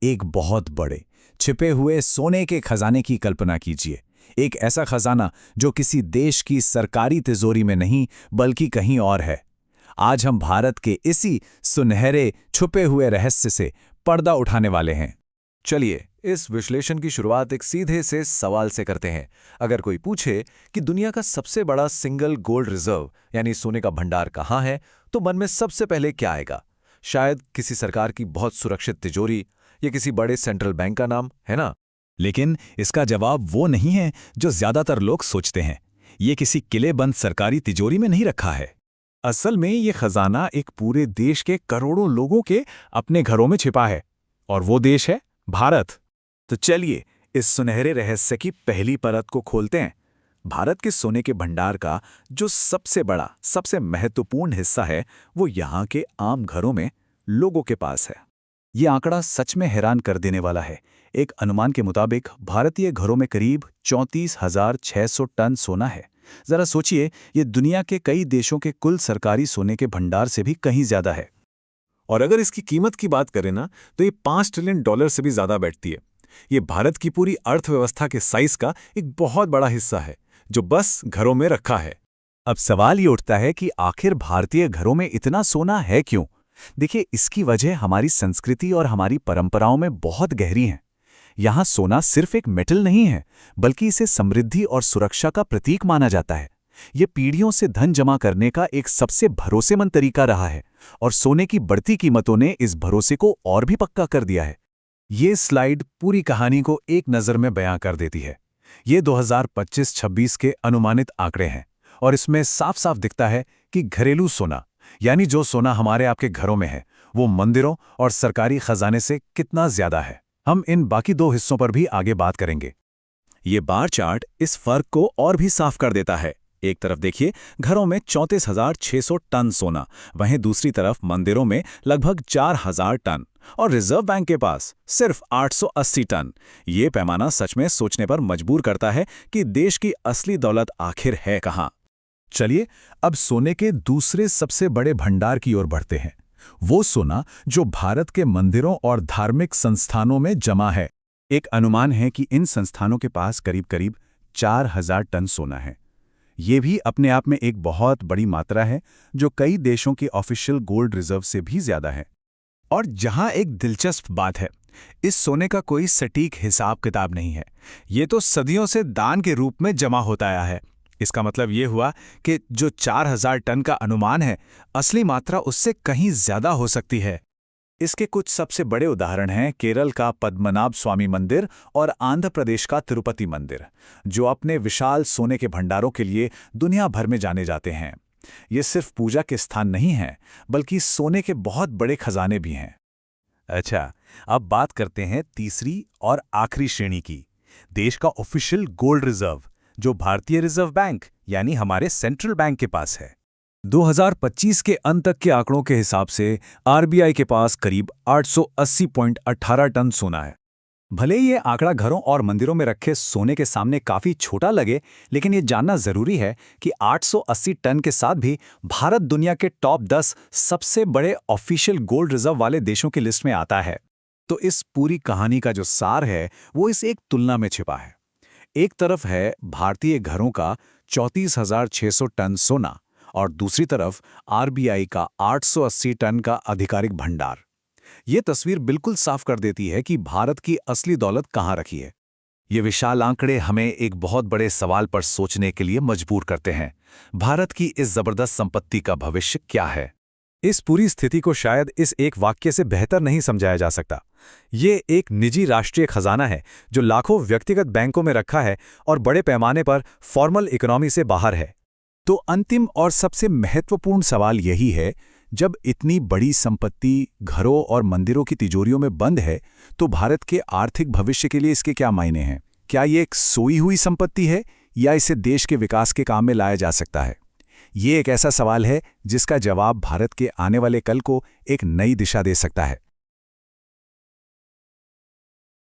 एक बहुत बड़े छिपे हुए सोने के खजाने की कल्पना कीजिए। एक ऐसा खजाना जो किसी देश की सरकारी तिजोरी में नहीं बल्कि कहीं और है। आज हम भारत के इसी सुनहरे छुपे हुए रहस्य से पर्दा उठाने वाले हैं। चलिए इस विश्लेषण की शुरुआत एक सीधे से सवाल से करते हैं। अगर कोई पूछे कि दुनिया का सबसे बड़ा सिंगल गोल्ड रिजर्व यानी सोने का भंडार कहाँ है, तो मन में सबसे पहले क्या आएगा? शायद किसी सरकार की बहुत सुरक्षित तिजोरी या किसी बड़े सेंट्रल बैंक का नाम, है ना? लेकिन इसका जवाब वो नहीं है जो ज्यादातर लोग सोचते हैं। ये किसी किलेबंद सरकारी तिजोरी में नहीं रखा है। असल में ये खजाना एक पूरे देश के करोड़ों लोगों के अपने घरों में छिपा है, और वो देश है भारत। तो चलिए इस सुनहरे रहस्य की पहली परत को खोलते हैं। भारत के सोने के भंडार का जो सबसे बड़ा, सबसे महत्वपूर्ण हिस्सा है, वो यहाँ के आम घरों में लोगों के पास है। ये आंकड़ा सच में हैरान कर देने वाला है। एक अनुमान के मुताबिक भारतीय घरों में करीब 34,600 टन सोना है। जरा सोचिए, ये दुनिया के कई देशों के कुल सरकारी सोने के भंडार से भी कहीं ज्यादा है। और अगर इसकी कीमत की बात करें ना, तो ये $5 ट्रिलियन से भी ज्यादा बैठती है। ये भारत की पूरी अर्थव्यवस्था के साइज का एक बहुत बड़ा हिस्सा है, जो बस घरों में रखा है। अब सवाल ये उठता है कि आखिर भारतीय घरों में इतना सोना है क्यों? देखिए, इसकी वजह हमारी संस्कृति और हमारी परंपराओं में बहुत गहरी है। यहाँ सोना सिर्फ एक मेटल नहीं है, बल्कि इसे समृद्धि और सुरक्षा का प्रतीक माना जाता है। ये पीढ़ियों से धन जमा करने का एक सबसे भरोसेमंद तरीका रहा है, और सोने की बढ़ती कीमतों ने इस भरोसे को और भी पक्का कर दिया है। ये स्लाइड पूरी कहानी को एक नज़र में बयां कर देती है। ये 2025-26 के अनुमानित आंकड़े हैं, और इसमें साफ साफ दिखता है कि घरेलू सोना, यानी जो सोना हमारे आपके घरों में है, वो मंदिरों और सरकारी खजाने से कितना ज्यादा है। हम इन बाकी दो हिस्सों पर भी आगे बात करेंगे। ये बार चार्ट इस फर्क को और भी साफ कर देता है। एक तरफ देखिए, घरों में 34,600 टन सोना, वहीं दूसरी तरफ मंदिरों में लगभग 4,000 टन, और रिजर्व बैंक के पास सिर्फ 880 टन। ये पैमाना सच में सोचने पर मजबूर करता है कि देश की असली दौलत आखिर है कहाँ। चलिए अब सोने के दूसरे सबसे बड़े भंडार की ओर बढ़ते हैं। वो सोना जो भारत के मंदिरों और धार्मिक संस्थानों में जमा है। एक अनुमान है कि इन संस्थानों के पास करीब 4,000 टन सोना है। ये भी अपने आप में एक बहुत बड़ी मात्रा है, जो कई देशों की ऑफिशियल गोल्ड रिजर्व से भी ज्यादा है। और जहां एक दिलचस्प बात है, इस सोने का कोई सटीक हिसाब किताब नहीं है। ये तो सदियों से दान के रूप में जमा होता आया है। इसका मतलब ये हुआ कि जो 4,000 टन का अनुमान है, असली मात्रा उससे कहीं ज्यादा हो सकती है। इसके कुछ सबसे बड़े उदाहरण हैं केरल का पद्मनाभ स्वामी मंदिर और आंध्र प्रदेश का तिरुपति मंदिर, जो अपने विशाल सोने के भंडारों के लिए दुनिया भर में जाने जाते हैं। ये सिर्फ पूजा के स्थान नहीं हैं, बल्कि सोने के बहुत बड़े खजाने भी हैं। अच्छा, अब बात करते हैं तीसरी और आखिरी श्रेणी की, देश का ऑफिशियल गोल्ड रिजर्व, जो भारतीय रिजर्व बैंक यानी हमारे सेंट्रल बैंक के पास है। 2025 के अंत तक के आंकड़ों के हिसाब से आरबीआई के पास करीब 880.18 टन सोना है। भले ही ये आंकड़ा घरों और मंदिरों में रखे सोने के सामने काफी छोटा लगे, लेकिन ये जानना जरूरी है कि 880 टन के साथ भी भारत दुनिया के टॉप 10 सबसे बड़े ऑफिशियल गोल्ड रिजर्व वाले देशों की लिस्ट में आता है। तो इस पूरी कहानी का जो सार है, वो इस एक तुलना में छिपा है। एक तरफ है भारतीय घरों का 34,600 टन सोना, और दूसरी तरफ आरबीआई का 880 टन का आधिकारिक भंडार। ये तस्वीर बिल्कुल साफ कर देती है कि भारत की असली दौलत कहाँ रखी है। ये विशाल आंकड़े हमें एक बहुत बड़े सवाल पर सोचने के लिए मजबूर करते हैं। भारत की इस जबरदस्त संपत्ति का भविष्य क्या है? इस पूरी स्थिति को शायद इस एक वाक्य से बेहतर नहीं समझाया जा सकता। ये एक निजी राष्ट्रीय खजाना है, जो लाखों व्यक्तिगत बैंकों में रखा है और बड़े पैमाने पर फॉर्मल इकोनॉमी से बाहर है। तो अंतिम और सबसे महत्वपूर्ण सवाल यही है, जब इतनी बड़ी संपत्ति घरों और मंदिरों की तिजोरियों में बंद है, तो भारत के आर्थिक भविष्य के लिए इसके क्या मायने हैं? क्या ये एक सोई हुई संपत्ति है, या इसे देश के विकास के काम में लाया जा सकता है? ये एक ऐसा सवाल है जिसका जवाब भारत के आने वाले कल को एक नई दिशा दे सकता है।